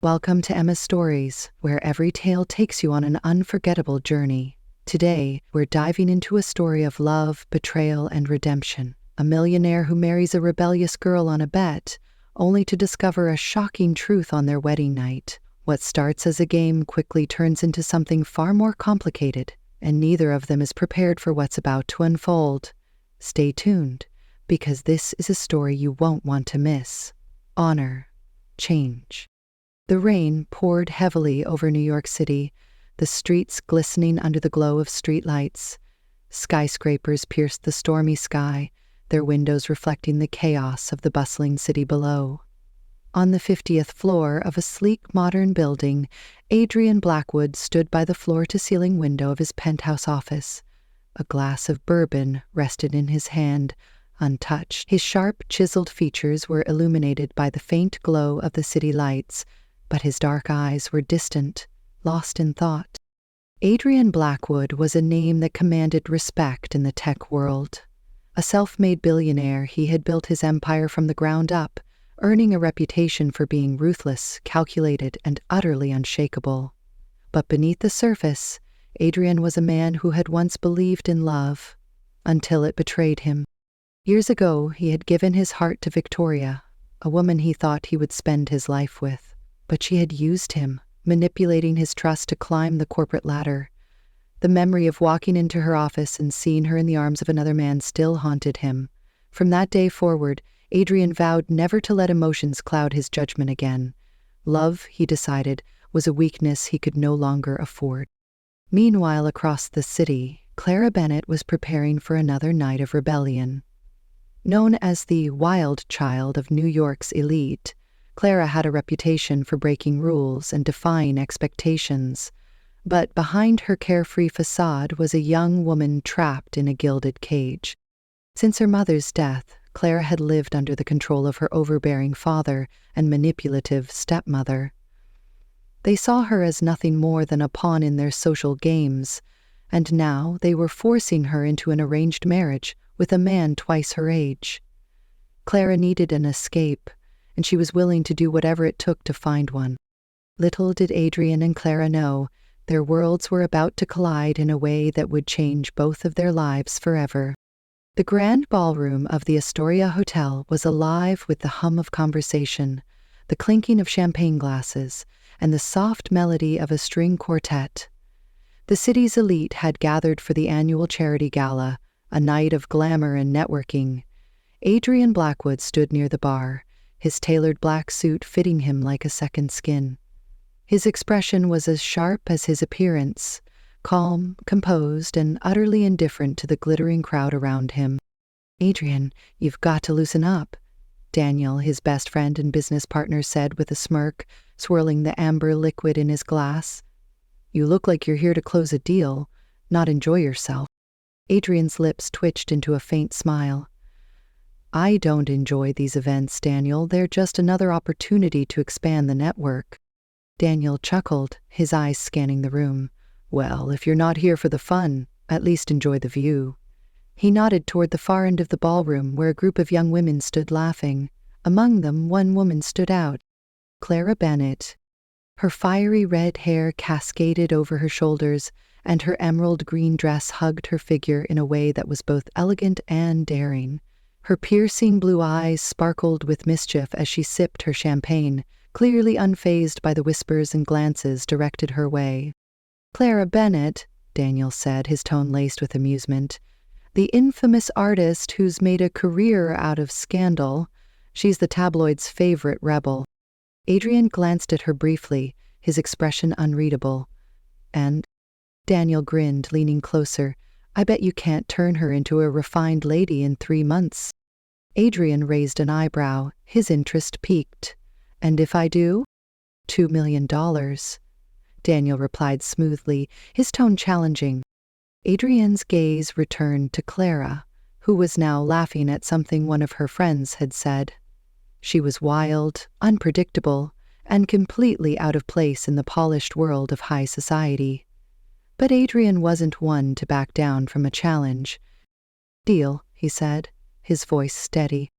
Welcome to Emma's Stories, where every tale takes you on an unforgettable journey. Today, we're diving into a story of love, betrayal, and redemption. A millionaire who marries a rebellious girl on a bet, only to discover a shocking truth on their wedding night. What starts as a game quickly turns into something far more complicated, and neither of them is prepared for what's about to unfold. Stay tuned, because this is a story you won't want to miss. Honor, change. The rain poured heavily over New York City, the streets glistening under the glow of streetlights. Skyscrapers pierced the stormy sky, their windows reflecting the chaos of the bustling city below. On the 50th floor of a sleek modern building, Adrian Blackwood stood by the floor-to-ceiling window of his penthouse office. A glass of bourbon rested in his hand, untouched. His sharp, chiseled features were illuminated by the faint glow of the city lights, but his dark eyes were distant, lost in thought. Adrian Blackwood was a name that commanded respect in the tech world. A self-made billionaire, he had built his empire from the ground up, earning a reputation for being ruthless, calculated, and utterly unshakable. But beneath the surface, Adrian was a man who had once believed in love, until it betrayed him. Years ago, he had given his heart to Victoria, a woman he thought he would spend his life with. But she had used him, manipulating his trust to climb the corporate ladder. The memory of walking into her office and seeing her in the arms of another man still haunted him. From that day forward, Adrian vowed never to let emotions cloud his judgment again. Love, he decided, was a weakness he could no longer afford. Meanwhile, across the city, Clara Bennett was preparing for another night of rebellion. Known as the wild child of New York's elite, Clara had a reputation for breaking rules and defying expectations, but behind her carefree facade was a young woman trapped in a gilded cage. Since her mother's death, Clara had lived under the control of her overbearing father and manipulative stepmother. They saw her as nothing more than a pawn in their social games, and now they were forcing her into an arranged marriage with a man twice her age. Clara needed an escape, and she was willing to do whatever it took to find one. Little did Adrian and Clara know, their worlds were about to collide in a way that would change both of their lives forever. The grand ballroom of the Astoria Hotel was alive with the hum of conversation, the clinking of champagne glasses, and the soft melody of a string quartet. The city's elite had gathered for the annual charity gala, a night of glamour and networking. Adrian Blackwood stood near the bar, his tailored black suit fitting him like a second skin. His expression was as sharp as his appearance, calm, composed, and utterly indifferent to the glittering crowd around him. "Adrian, you've got to loosen up," Daniel, his best friend and business partner, said with a smirk, swirling the amber liquid in his glass. "You look like you're here to close a deal, not enjoy yourself." Adrian's lips twitched into a faint smile. "I don't enjoy these events, Daniel. They're just another opportunity to expand the network." Daniel chuckled, his eyes scanning the room. "Well, if you're not here for the fun, at least enjoy the view." He nodded toward the far end of the ballroom where a group of young women stood laughing. Among them, one woman stood out, Clara Bennett. Her fiery red hair cascaded over her shoulders, and her emerald green dress hugged her figure in a way that was both elegant and daring. Her piercing blue eyes sparkled with mischief as she sipped her champagne, clearly unfazed by the whispers and glances directed her way. "Clara Bennett," Daniel said, his tone laced with amusement. "The infamous artist who's made a career out of scandal. She's the tabloid's favorite rebel." Adrian glanced at her briefly, his expression unreadable. "And?" Daniel grinned, leaning closer. "I bet you can't turn her into a refined lady in 3 months." Adrian raised an eyebrow, his interest piqued. "And if I do?" $2 million. Daniel replied smoothly, his tone challenging. Adrian's gaze returned to Clara, who was now laughing at something one of her friends had said. She was wild, unpredictable, and completely out of place in the polished world of high society. But Adrian wasn't one to back down from a challenge. "Deal," he said, his voice steady.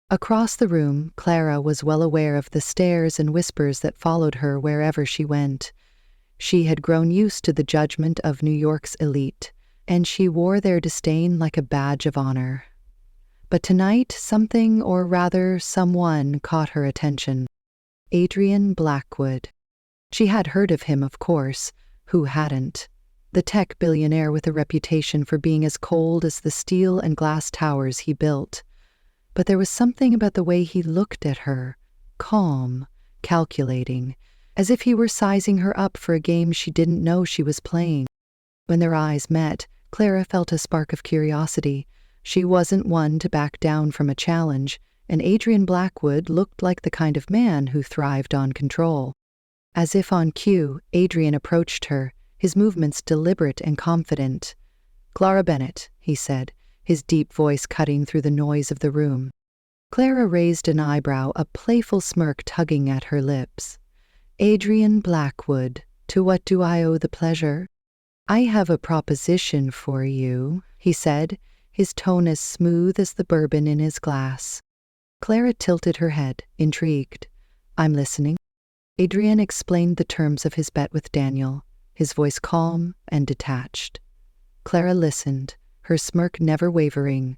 Across the room, Clara was well aware of the stares and whispers that followed her wherever she went. She had grown used to the judgment of New York's elite, and she wore their disdain like a badge of honor. But tonight, something, or rather someone, caught her attention. Adrian Blackwood. She had heard of him, of course. Who hadn't? The tech billionaire with a reputation for being as cold as the steel and glass towers he built. But there was something about the way he looked at her, calm, calculating, as if he were sizing her up for a game she didn't know she was playing. When their eyes met, Clara felt a spark of curiosity. She wasn't one to back down from a challenge, and Adrian Blackwood looked like the kind of man who thrived on control. As if on cue, Adrian approached her, his movements deliberate and confident. "Clara Bennett," he said, his deep voice cutting through the noise of the room. Clara raised an eyebrow, a playful smirk tugging at her lips. "Adrian Blackwood, to what do I owe the pleasure?" "I have a proposition for you," he said, his tone as smooth as the bourbon in his glass. Clara tilted her head, intrigued. "I'm listening." Adrian explained the terms of his bet with Daniel, his voice calm and detached. Clara listened, her smirk never wavering.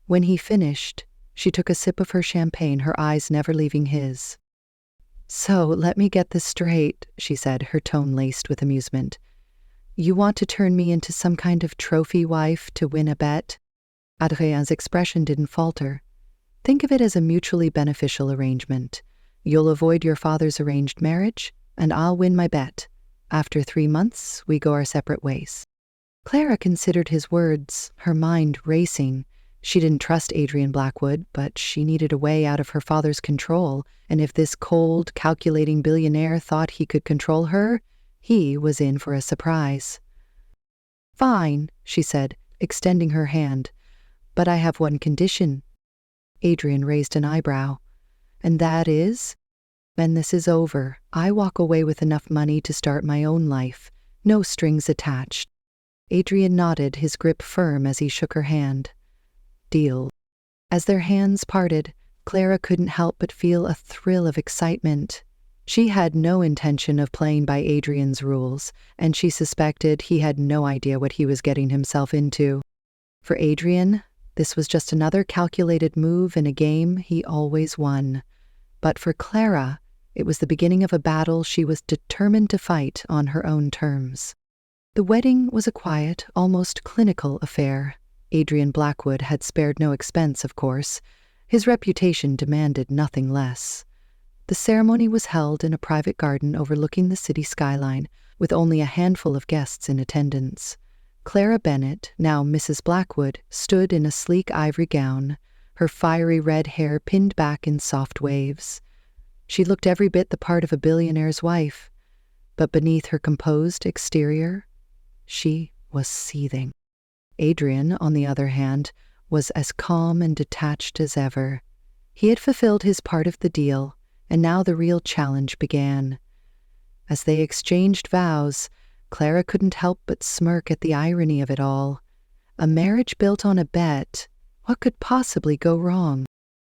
When he finished, she took a sip of her champagne, her eyes never leaving his. "So, let me get this straight," she said, her tone laced with amusement. "You want to turn me into some kind of trophy wife to win a bet?" Adrien's expression didn't falter. "Think of it as a mutually beneficial arrangement. You'll avoid your father's arranged marriage, and I'll win my bet. After 3 months, we go our separate ways." Clara considered his words, her mind racing. She didn't trust Adrian Blackwood, but she needed a way out of her father's control, and if this cold, calculating billionaire thought he could control her, he was in for a surprise. "Fine," she said, extending her hand, "but I have one condition." Adrian raised an eyebrow. "And that is?" "When this is over, I walk away with enough money to start my own life. No strings attached." Adrian nodded, his grip firm as he shook her hand. "Deal." As their hands parted, Clara couldn't help but feel a thrill of excitement. She had no intention of playing by Adrian's rules, and she suspected he had no idea what he was getting himself into. For Adrian, this was just another calculated move in a game he always won. But for Clara, it was the beginning of a battle she was determined to fight on her own terms. The wedding was a quiet, almost clinical affair. Adrian Blackwood had spared no expense, of course. His reputation demanded nothing less. The ceremony was held in a private garden overlooking the city skyline, with only a handful of guests in attendance. Clara Bennett, now Mrs. Blackwood, stood in a sleek ivory gown, her fiery red hair pinned back in soft waves. She looked every bit the part of a billionaire's wife, but beneath her composed exterior, she was seething. Adrian, on the other hand, was as calm and detached as ever. He had fulfilled his part of the deal, and now the real challenge began. As they exchanged vows, Clara couldn't help but smirk at the irony of it all. A marriage built on a bet, what could possibly go wrong?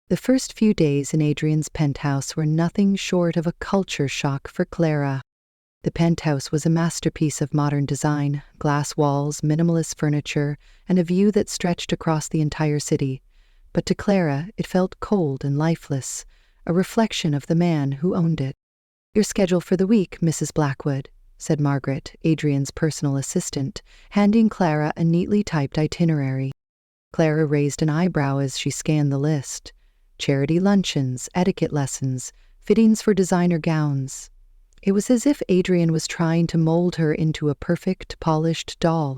The first few days in Adrian's penthouse were nothing short of a culture shock for Clara. The penthouse was a masterpiece of modern design, glass walls, minimalist furniture, and a view that stretched across the entire city. But to Clara, it felt cold and lifeless, a reflection of the man who owned it. "Your schedule for the week, Mrs. Blackwood," said Margaret, Adrian's personal assistant, handing Clara a neatly typed itinerary. Clara raised an eyebrow as she scanned the list. Charity luncheons, etiquette lessons, fittings for designer gowns. It was as if Adrian was trying to mold her into a perfect, polished doll.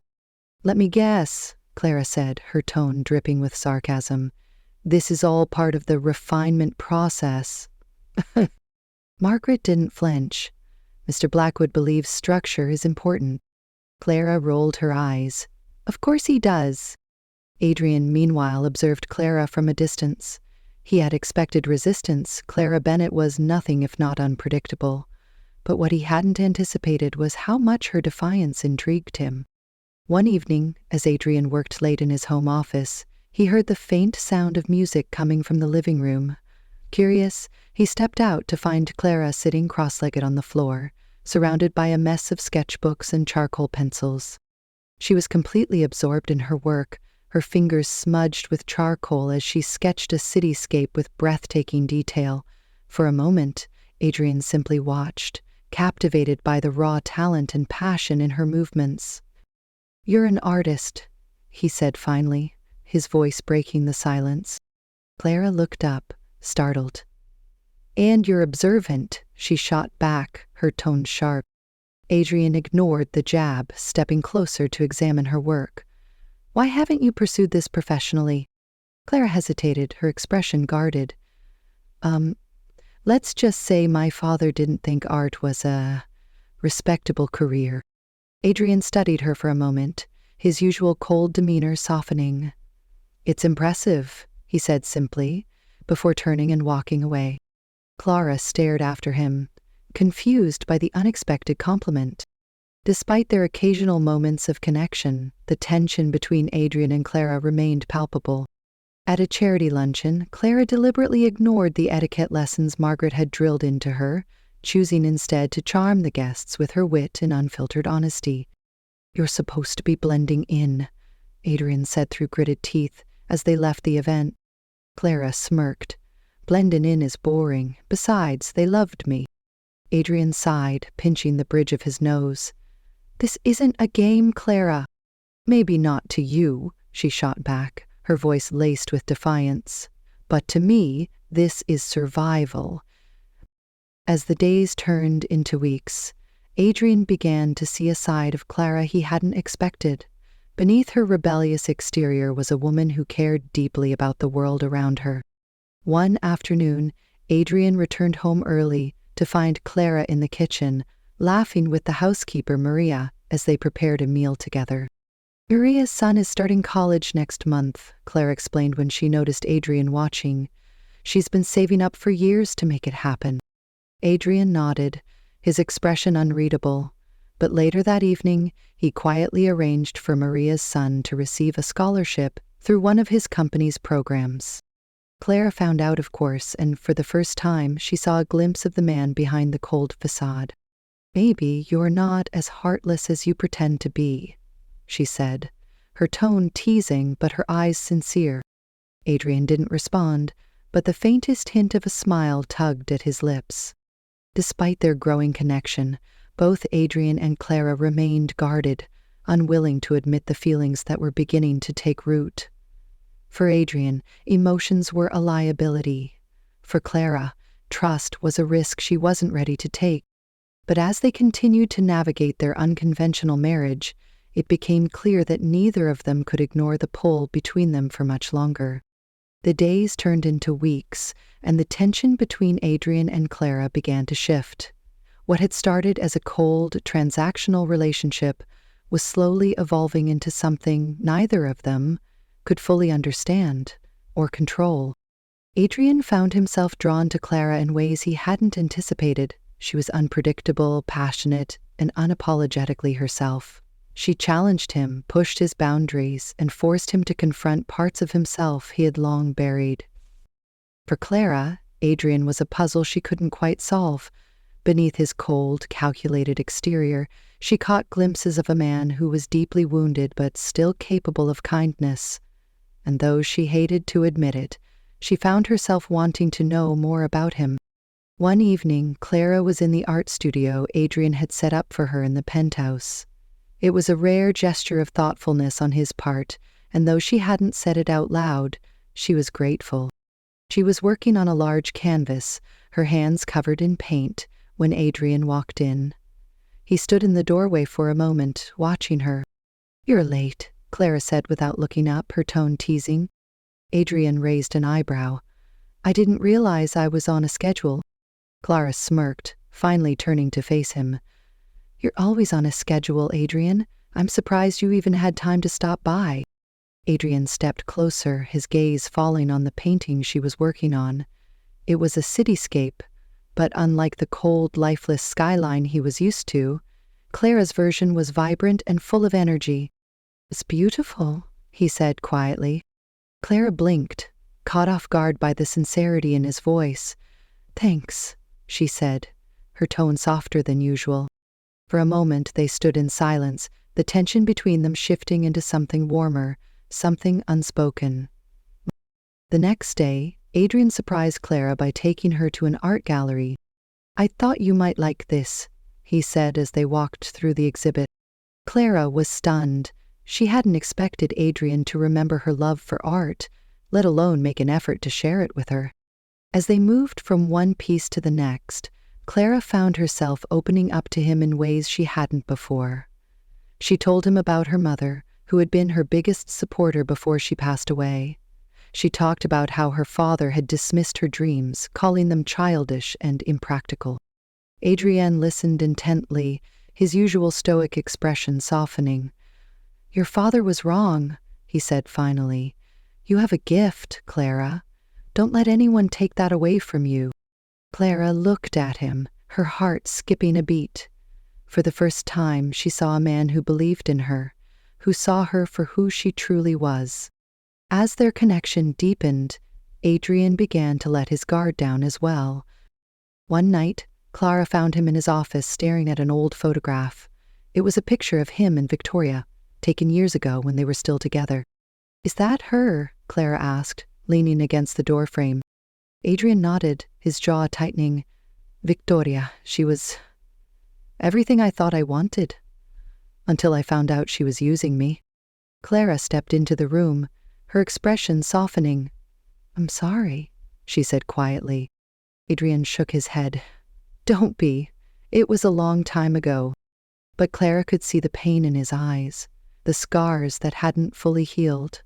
"Let me guess," Clara said, her tone dripping with sarcasm. "This is all part of the refinement process." Margaret didn't flinch. "Mr. Blackwood believes structure is important." Clara rolled her eyes. "Of course he does." Adrian, meanwhile, observed Clara from a distance. He had expected resistance. Clara Bennett was nothing if not unpredictable. But what he hadn't anticipated was how much her defiance intrigued him. One evening, as Adrian worked late in his home office, He heard the faint sound of music coming from the living room. Curious, he stepped out to find Clara sitting cross-legged on the floor, surrounded by a mess of sketchbooks and charcoal pencils. She was completely absorbed in her work, her fingers smudged with charcoal as she sketched a cityscape with breathtaking detail. For a moment, Adrian simply watched, captivated by the raw talent and passion in her movements. "You're an artist," he said finally, his voice breaking the silence. Clara looked up, startled. "And you're observant," she shot back, her tone sharp. Adrian ignored the jab, stepping closer to examine her work. "Why haven't you pursued this professionally?" Clara hesitated, her expression guarded. Let's just say my father didn't think art was a respectable career." Adrian studied her for a moment, his usual cold demeanor softening. "It's impressive," he said simply, before turning and walking away. Clara stared after him, confused by the unexpected compliment. Despite their occasional moments of connection, the tension between Adrian and Clara remained palpable. At a charity luncheon, Clara deliberately ignored the etiquette lessons Margaret had drilled into her, choosing instead to charm the guests with her wit and unfiltered honesty. "You're supposed to be blending in," Adrian said through gritted teeth as they left the event. Clara smirked. "Blending in is boring. Besides, they loved me." Adrian sighed, pinching the bridge of his nose. "This isn't a game, Clara." "Maybe not to you," she shot back, her voice laced with defiance. "But to me, this is survival." As the days turned into weeks, Adrian began to see a side of Clara he hadn't expected. Beneath her rebellious exterior was a woman who cared deeply about the world around her. One afternoon, Adrian returned home early to find Clara in the kitchen, laughing with the housekeeper Maria as they prepared a meal together. "Maria's son is starting college next month," Clara explained when she noticed Adrian watching. "She's been saving up for years to make it happen." Adrian nodded, his expression unreadable, but later that evening he quietly arranged for Maria's son to receive a scholarship through one of his company's programs. Clara found out, of course, and for the first time she saw a glimpse of the man behind the cold facade. "Maybe you're not as heartless as you pretend to be," she said, her tone teasing but her eyes sincere. Adrian didn't respond, but the faintest hint of a smile tugged at his lips. Despite their growing connection, both Adrian and Clara remained guarded, unwilling to admit the feelings that were beginning to take root. For Adrian, emotions were a liability. For Clara, trust was a risk she wasn't ready to take. But as they continued to navigate their unconventional marriage, it became clear that neither of them could ignore the pull between them for much longer. The days turned into weeks, and the tension between Adrian and Clara began to shift. What had started as a cold, transactional relationship was slowly evolving into something neither of them could fully understand or control. Adrian found himself drawn to Clara in ways he hadn't anticipated. She was unpredictable, passionate, and unapologetically herself. She challenged him, pushed his boundaries, and forced him to confront parts of himself he had long buried. For Clara, Adrian was a puzzle she couldn't quite solve. Beneath his cold, calculated exterior, she caught glimpses of a man who was deeply wounded but still capable of kindness. And though she hated to admit it, she found herself wanting to know more about him. One evening, Clara was in the art studio Adrian had set up for her in the penthouse. It was a rare gesture of thoughtfulness on his part, and though she hadn't said it out loud, she was grateful. She was working on a large canvas, her hands covered in paint, when Adrian walked in. He stood in the doorway for a moment, watching her. "You're late," Clara said without looking up, her tone teasing. Adrian raised an eyebrow. "I didn't realize I was on a schedule." Clara smirked, finally turning to face him. "You're always on a schedule, Adrian. I'm surprised you even had time to stop by." Adrian stepped closer, his gaze falling on the painting she was working on. It was a cityscape, but unlike the cold, lifeless skyline he was used to, Clara's version was vibrant and full of energy. "It's beautiful," he said quietly. Clara blinked, caught off guard by the sincerity in his voice. "Thanks," she said, her tone softer than usual. For a moment they stood in silence, the tension between them shifting into something warmer, something unspoken. The next day, Adrian surprised Clara by taking her to an art gallery. "I thought you might like this," he said as they walked through the exhibit. Clara was stunned. She hadn't expected Adrian to remember her love for art, let alone make an effort to share it with her. As they moved from one piece to the next, Clara found herself opening up to him in ways she hadn't before. She told him about her mother, who had been her biggest supporter before she passed away. She talked about how her father had dismissed her dreams, calling them childish and impractical. Adrian listened intently, his usual stoic expression softening. "Your father was wrong," he said finally. "You have a gift, Clara. Don't let anyone take that away from you." Clara looked at him, her heart skipping a beat. For the first time, she saw a man who believed in her, who saw her for who she truly was. As their connection deepened, Adrian began to let his guard down as well. One night, Clara found him in his office staring at an old photograph. It was a picture of him and Victoria, taken years ago when they were still together. "Is that her?" Clara asked, leaning against the doorframe. Adrian nodded, his jaw tightening. "Victoria, she was everything I thought I wanted. Until I found out she was using me." Clara stepped into the room, her expression softening. "I'm sorry," she said quietly. Adrian shook his head. "Don't be. It was a long time ago." But Clara could see the pain in his eyes, the scars that hadn't fully healed.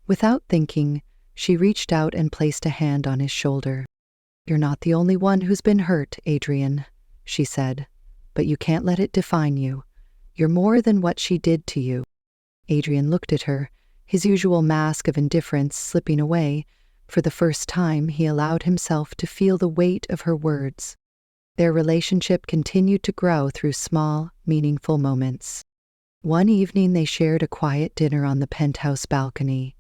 Without thinking, she reached out and placed a hand on his shoulder. "You're not the only one who's been hurt, Adrian," she said, "but you can't let it define you. You're more than what she did to you." Adrian looked at her, his usual mask of indifference slipping away. For the first time, he allowed himself to feel the weight of her words. Their relationship continued to grow through small, meaningful moments. One evening they shared a quiet dinner on the penthouse balcony.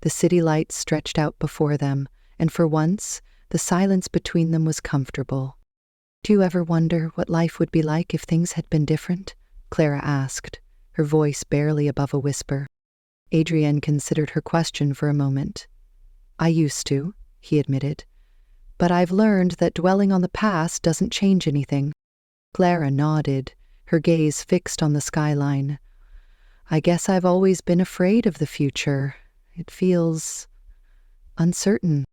The city lights stretched out before them, and for once, the silence between them was comfortable. "Do you ever wonder what life would be like if things had been different?" Clara asked, her voice barely above a whisper. Adrian considered her question for a moment. "I used to," he admitted. "But I've learned that dwelling on the past doesn't change anything." Clara nodded, her gaze fixed on the skyline. "I guess I've always been afraid of the future. It feels uncertain."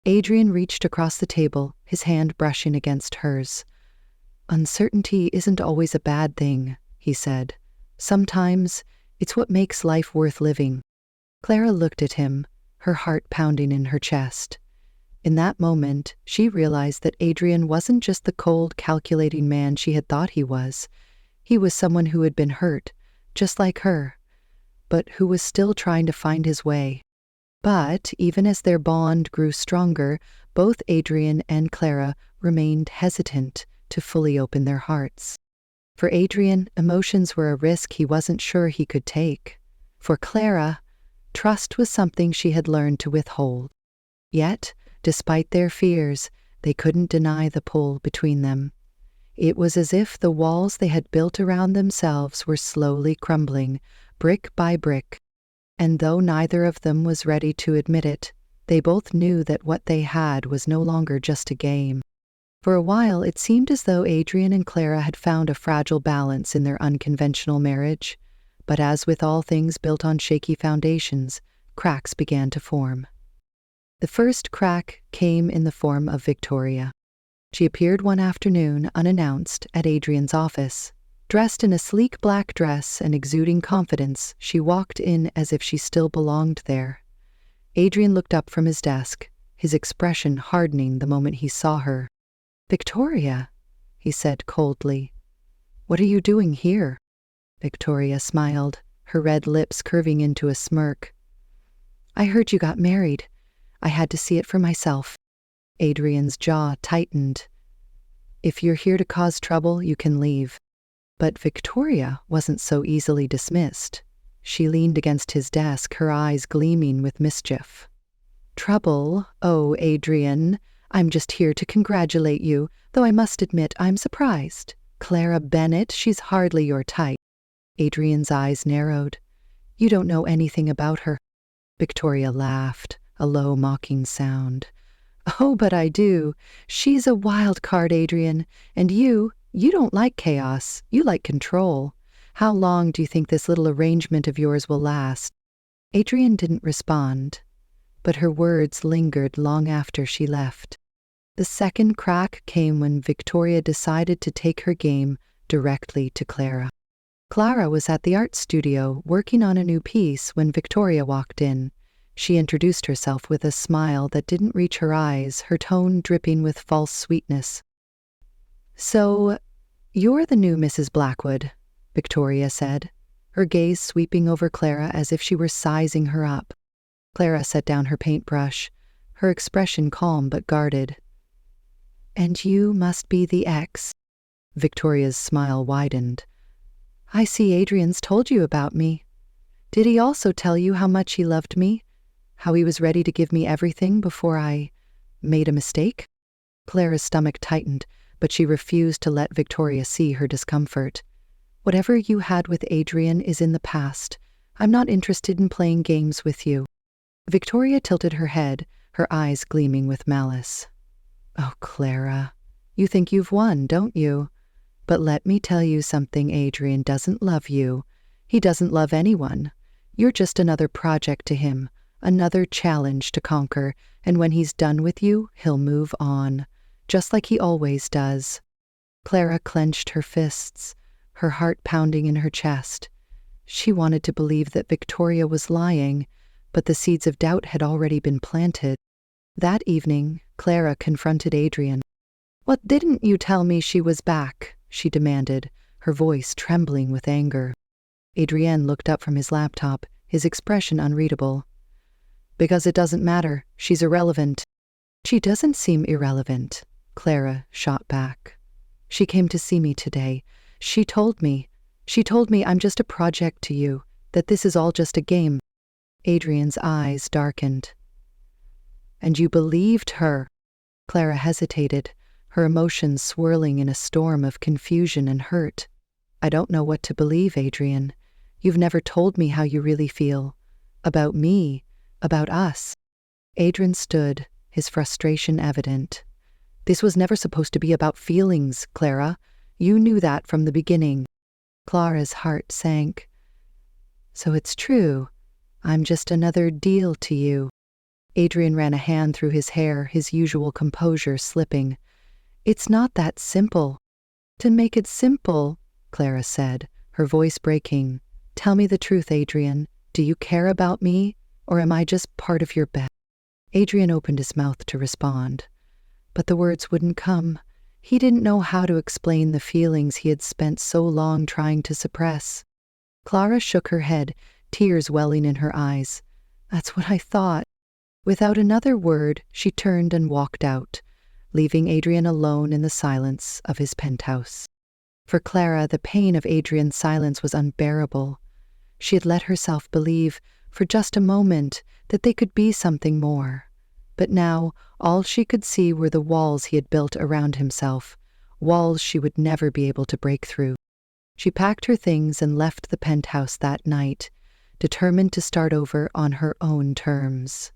Adrian reached across the table, his hand brushing against hers. "Uncertainty isn't always a bad thing," he said. "Sometimes it's what makes life worth living." Clara looked at him, her heart pounding in her chest. In that moment, she realized that Adrian wasn't just the cold, calculating man she had thought he was. He was someone who had been hurt, just like her, but who was still trying to find his way. But even as their bond grew stronger, both Adrian and Clara remained hesitant to fully open their hearts. For Adrian, emotions were a risk he wasn't sure he could take. For Clara, trust was something she had learned to withhold. Yet, despite their fears, they couldn't deny the pull between them. It was as if the walls they had built around themselves were slowly crumbling, brick by brick. And though neither of them was ready to admit it, they both knew that what they had was no longer just a game. For a while, it seemed as though Adrian and Clara had found a fragile balance in their unconventional marriage. But as with all things built on shaky foundations, cracks began to form. The first crack came in the form of Victoria. She appeared one afternoon, unannounced, at Adrian's office. Dressed in a sleek black dress and exuding confidence, she walked in as if she still belonged there. Adrian looked up from his desk, his expression hardening the moment he saw her. "Victoria," he said coldly. "What are you doing here?" Victoria smiled, her red lips curving into a smirk. "I heard you got married. I had to see it for myself." Adrian's jaw tightened. "If you're here to cause trouble, you can leave." But Victoria wasn't so easily dismissed. She leaned against his desk, her eyes gleaming with mischief. "Trouble? Oh, Adrian, I'm just here to congratulate you, though I must admit I'm surprised. Clara Bennett, she's hardly your type." Adrian's eyes narrowed. "You don't know anything about her." Victoria laughed, a low, mocking sound. "Oh, but I do. She's a wild card, Adrian. And you don't like chaos. You like control. How long do you think this little arrangement of yours will last?" Adrian didn't respond, but her words lingered long after she left. The second crack came when Victoria decided to take her game directly to Clara. Clara was at the art studio working on a new piece when Victoria walked in. She introduced herself with a smile that didn't reach her eyes, her tone dripping with false sweetness. "So, you're the new Mrs. Blackwood," Victoria said, her gaze sweeping over Clara as if she were sizing her up. Clara set down her paintbrush, her expression calm but guarded. "And you must be the ex?" Victoria's smile widened. "I see Adrian's told you about me. Did he also tell you how much he loved me? How he was ready to give me everything before I made a mistake?" Clara's stomach tightened, but she refused to let Victoria see her discomfort. "Whatever you had with Adrian is in the past. I'm not interested in playing games with you." Victoria tilted her head, her eyes gleaming with malice. "Oh, Clara, you think you've won, don't you? But let me tell you something, Adrian doesn't love you. He doesn't love anyone. You're just another project to him, another challenge to conquer, and when he's done with you, he'll move on, just like he always does." Clara clenched her fists, her heart pounding in her chest. She wanted to believe that Victoria was lying, but the seeds of doubt had already been planted. That evening, Clara confronted Adrian. "What didn't you tell me she was back?" she demanded, her voice trembling with anger. Adrian looked up from his laptop, his expression unreadable. "Because it doesn't matter. She's irrelevant." "She doesn't seem irrelevant," Clara shot back. "She came to see me today. She told me I'm just a project to you, that this is all just a game." Adrian's eyes darkened. "And you believed her?" Clara hesitated, her emotions swirling in a storm of confusion and hurt. "I don't know what to believe, Adrian. You've never told me how you really feel. About me, about us." Adrian stood, his frustration evident. "This was never supposed to be about feelings, Clara. You knew that from the beginning." Clara's heart sank. "So it's true. I'm just another deal to you." Adrian ran a hand through his hair, his usual composure slipping. "It's not that simple." "To make it simple," Clara said, her voice breaking, "tell me the truth, Adrian. Do you care about me, or am I just part of your bet?" Adrian opened his mouth to respond, but the words wouldn't come. He didn't know how to explain the feelings he had spent so long trying to suppress. Clara shook her head, tears welling in her eyes. "That's what I thought." Without another word, she turned and walked out, leaving Adrian alone in the silence of his penthouse. For Clara, the pain of Adrian's silence was unbearable. She had let herself believe, for just a moment, that they could be something more. But now, all she could see were the walls he had built around himself, walls she would never be able to break through. She packed her things and left the penthouse that night, determined to start over on her own terms.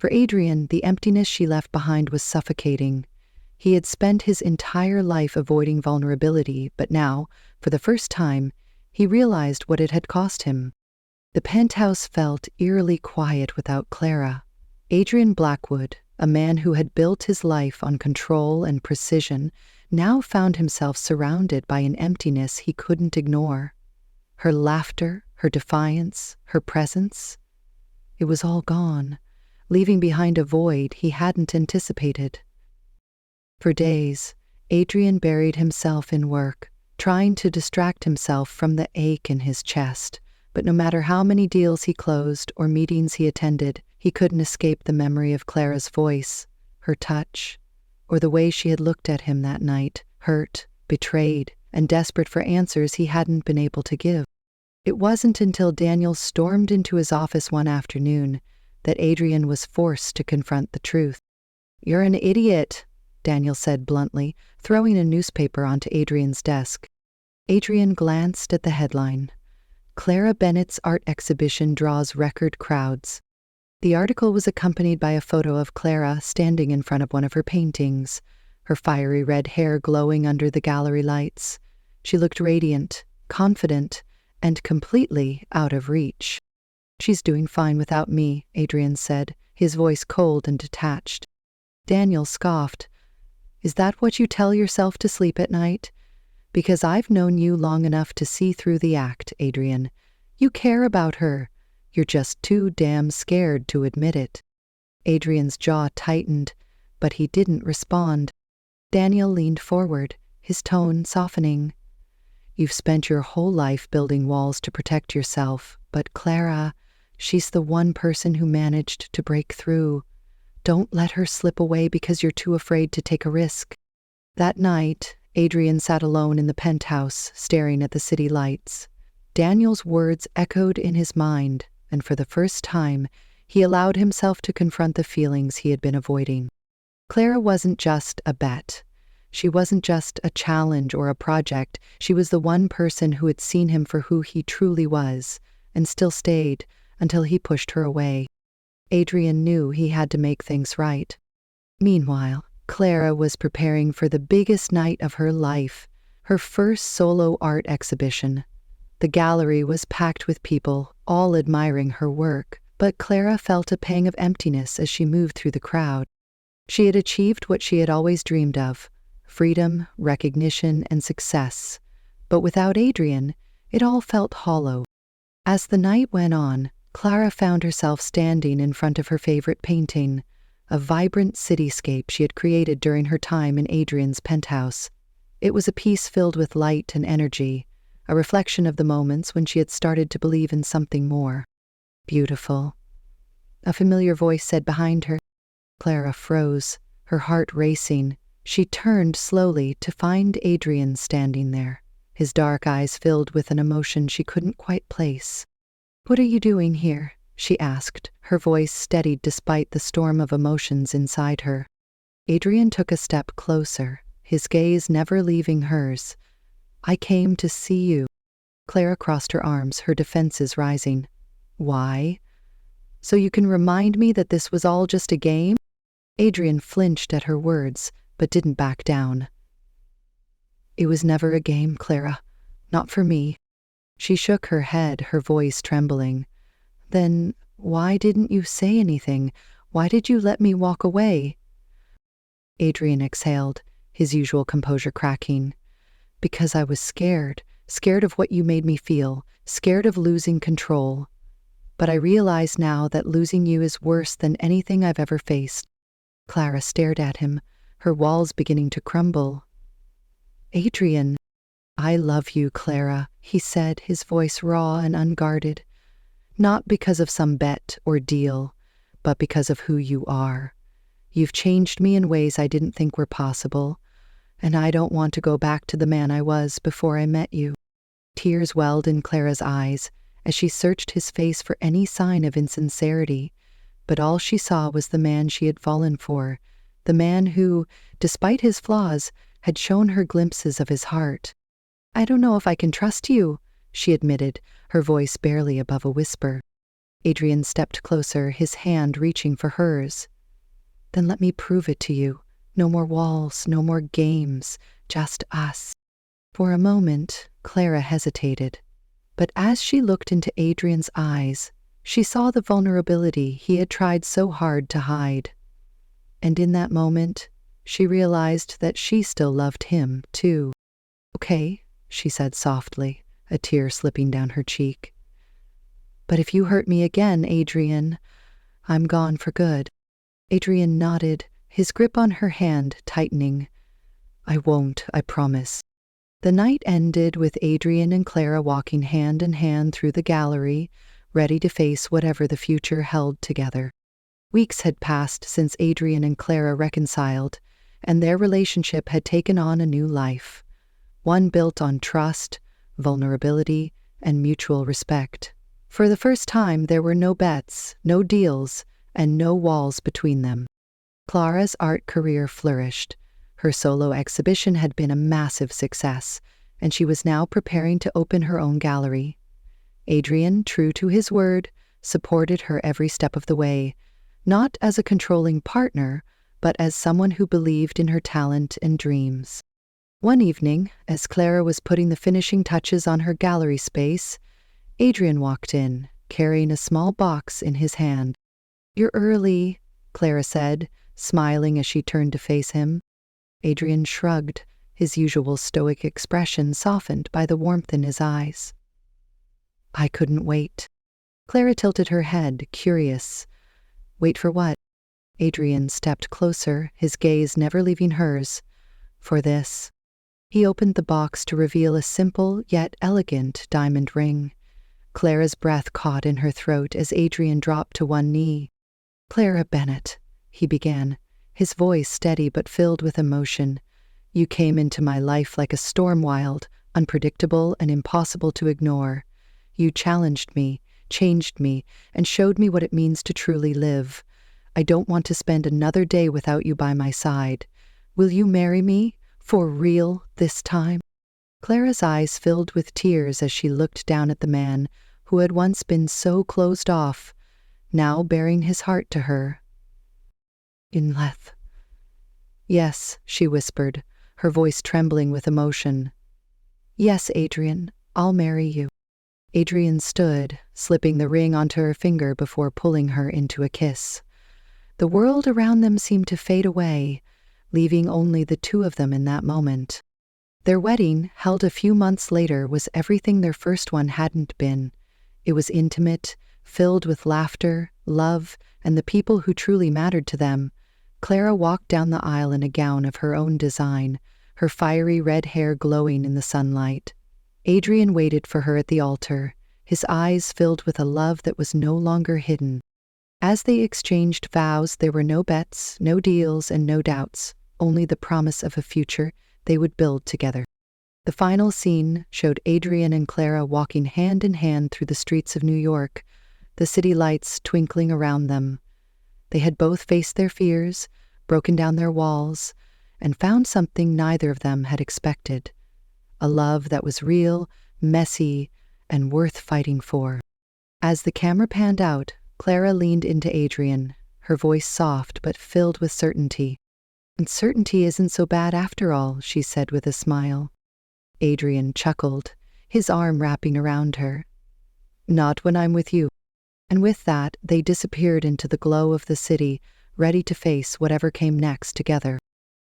For Adrian, the emptiness she left behind was suffocating. He had spent his entire life avoiding vulnerability, but now, for the first time, he realized what it had cost him. The penthouse felt eerily quiet without Clara. Adrian Blackwood, a man who had built his life on control and precision, now found himself surrounded by an emptiness he couldn't ignore. Her laughter, her defiance, her presence, it was all gone, leaving behind a void he hadn't anticipated. For days, Adrian buried himself in work, trying to distract himself from the ache in his chest, but no matter how many deals he closed or meetings he attended, he couldn't escape the memory of Clara's voice, her touch, or the way she had looked at him that night, hurt, betrayed, and desperate for answers he hadn't been able to give. It wasn't until Daniel stormed into his office one afternoon that Adrian was forced to confront the truth. "You're an idiot," Daniel said bluntly, throwing a newspaper onto Adrian's desk. Adrian glanced at the headline. "Clara Bennett's art exhibition draws record crowds." The article was accompanied by a photo of Clara standing in front of one of her paintings, her fiery red hair glowing under the gallery lights. She looked radiant, confident, and completely out of reach. "She's doing fine without me," Adrian said, his voice cold and detached. Daniel scoffed. "Is that what you tell yourself to sleep at night? Because I've known you long enough to see through the act, Adrian. You care about her. You're just too damn scared to admit it." Adrian's jaw tightened, but he didn't respond. Daniel leaned forward, his tone softening. "You've spent your whole life building walls to protect yourself, but Clara, she's the one person who managed to break through. Don't let her slip away because you're too afraid to take a risk." That night, Adrian sat alone in the penthouse, staring at the city lights. Daniel's words echoed in his mind, and for the first time, he allowed himself to confront the feelings he had been avoiding. Clara wasn't just a bet. She wasn't just a challenge or a project. She was the one person who had seen him for who he truly was, and still stayed until he pushed her away. Adrian knew he had to make things right. Meanwhile, Clara was preparing for the biggest night of her life, her first solo art exhibition. The gallery was packed with people, all admiring her work, but Clara felt a pang of emptiness as she moved through the crowd. She had achieved what she had always dreamed of: freedom, recognition, and success. But without Adrian, it all felt hollow. As the night went on, Clara found herself standing in front of her favorite painting, a vibrant cityscape she had created during her time in Adrian's penthouse. It was a piece filled with light and energy, a reflection of the moments when she had started to believe in something more. "Beautiful," a familiar voice said behind her. Clara froze, her heart racing. She turned slowly to find Adrian standing there, his dark eyes filled with an emotion she couldn't quite place. "What are you doing here?" she asked, her voice steadied despite the storm of emotions inside her. Adrian took a step closer, his gaze never leaving hers. "I came to see you." Clara crossed her arms, her defenses rising. "Why? So you can remind me that this was all just a game?" Adrian flinched at her words, but didn't back down. "It was never a game, Clara. Not for me." She shook her head, her voice trembling. "Then why didn't you say anything? Why did you let me walk away?" Adrian exhaled, his usual composure cracking. "Because I was scared of what you made me feel, scared of losing control. But I realize now that losing you is worse than anything I've ever faced." Clara stared at him, her walls beginning to crumble. "Adrian." "I love you, Clara," he said, his voice raw and unguarded. "Not because of some bet or deal, but because of who you are. You've changed me in ways I didn't think were possible, and I don't want to go back to the man I was before I met you." Tears welled in Clara's eyes as she searched his face for any sign of insincerity, but all she saw was the man she had fallen for, the man who, despite his flaws, had shown her glimpses of his heart. "I don't know if I can trust you," she admitted, her voice barely above a whisper. Adrian stepped closer, his hand reaching for hers. "Then let me prove it to you. No more walls, no more games, just us." For a moment, Clara hesitated, but as she looked into Adrian's eyes, she saw the vulnerability he had tried so hard to hide. And in that moment, she realized that she still loved him, too. "Okay," she said softly, a tear slipping down her cheek. "But if you hurt me again, Adrian, I'm gone for good." Adrian nodded, his grip on her hand tightening. "I won't, I promise." The night ended with Adrian and Clara walking hand in hand through the gallery, ready to face whatever the future held together. Weeks had passed since Adrian and Clara reconciled, and their relationship had taken on a new life. One built on trust, vulnerability, and mutual respect. For the first time, there were no bets, no deals, and no walls between them. Clara's art career flourished. Her solo exhibition had been a massive success, and she was now preparing to open her own gallery. Adrian, true to his word, supported her every step of the way, not as a controlling partner, but as someone who believed in her talent and dreams. One evening, as Clara was putting the finishing touches on her gallery space, Adrian walked in, carrying a small box in his hand. "You're early," Clara said, smiling as she turned to face him. Adrian shrugged, his usual stoic expression softened by the warmth in his eyes. "I couldn't wait." Clara tilted her head, curious. "Wait for what?" Adrian stepped closer, his gaze never leaving hers. "For this." He opened the box to reveal a simple yet elegant diamond ring. Clara's breath caught in her throat as Adrian dropped to one knee. "Clara Bennett," he began, his voice steady but filled with emotion. "You came into my life like a storm, wild, unpredictable, and impossible to ignore. You challenged me, changed me, and showed me what it means to truly live. I don't want to spend another day without you by my side. Will you marry me, for real, this time?" Clara's eyes filled with tears as she looked down at the man who had once been so closed off, now baring his heart to her. "In Leth." "Yes," she whispered, her voice trembling with emotion. "Yes, Adrian, I'll marry you." Adrian stood, slipping the ring onto her finger before pulling her into a kiss. The world around them seemed to fade away, leaving only the two of them in that moment. Their wedding, held a few months later, was everything their first one hadn't been. It was intimate, filled with laughter, love, and the people who truly mattered to them. Clara walked down the aisle in a gown of her own design, her fiery red hair glowing in the sunlight. Adrian waited for her at the altar, his eyes filled with a love that was no longer hidden. As they exchanged vows, there were no bets, no deals, and no doubts, only the promise of a future they would build together. The final scene showed Adrian and Clara walking hand in hand through the streets of New York, the city lights twinkling around them. They had both faced their fears, broken down their walls, and found something neither of them had expected: a love that was real, messy, and worth fighting for. As the camera panned out, Clara leaned into Adrian, her voice soft but filled with certainty. "And certainty isn't so bad after all," she said with a smile. Adrian chuckled, his arm wrapping around her. "Not when I'm with you." And with that, they disappeared into the glow of the city, ready to face whatever came next together.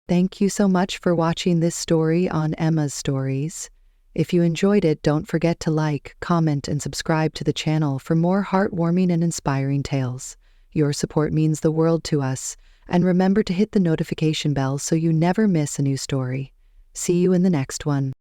Thank you so much for watching this story on Emma's Stories. If you enjoyed it, don't forget to like, comment, and subscribe to the channel for more heartwarming and inspiring tales. Your support means the world to us, and remember to hit the notification bell so you never miss a new story. See you in the next one.